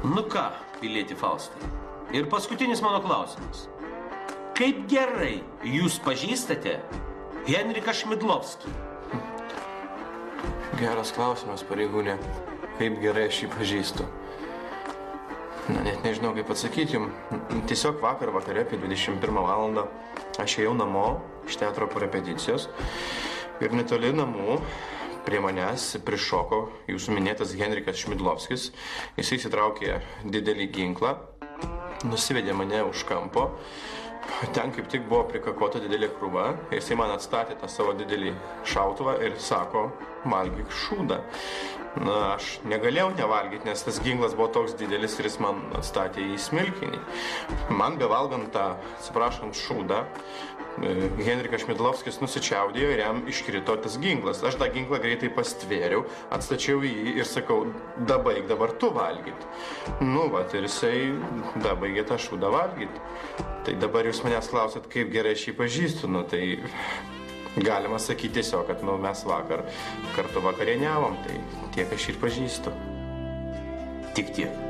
Nu ką, pilieti Faustai. Ir paskutinis mano klausimas. Kaip gerai jūs pažįstate Henriką Šmidlovskį? Geras klausimas, pareigūnė. Kaip gerai aš jį pažįstu. Na, net nežinau, kaip atsakyti jums. Tiesiog vakar vakare apie 21 valandą aš ėjau namo iš teatro po repeticijos ir netoli namų prie manęs prišoko jūsų minėtas Henrikas Šmidlovskis. Jis įsitraukė didelį ginklą, nusivedė mane už kampo. Ten kaip tik buvo prikakota didelė krūva. Jisai man atstatė tą savo didelį šautuvą ir sako, valgyk šūdą. Na, aš negalėjau nevalgyti, nes tas ginklas buvo toks didelis ir jis man atstatė į smilkinį. Man bevalgant tą, atsiprašant, šūdą, Henrikas Šmidlovskis nusičiaudėjo ir jam iškrito tas ginklas. Aš tą ginklą greitai pastvėriau, atstačiau jį ir sakau, dabaig dabar tu valgyt. Nu, vat, ir jisai dabaigė tą šūdą valgyt. Tai dabar jūs manęs klausat, kaip gerai aš jį pažįstu, nu, tai galima sakyti tiesiog, kad mes vakar kartu vakarieniavom, tai tiek aš ir pažįstu. Tik tiek.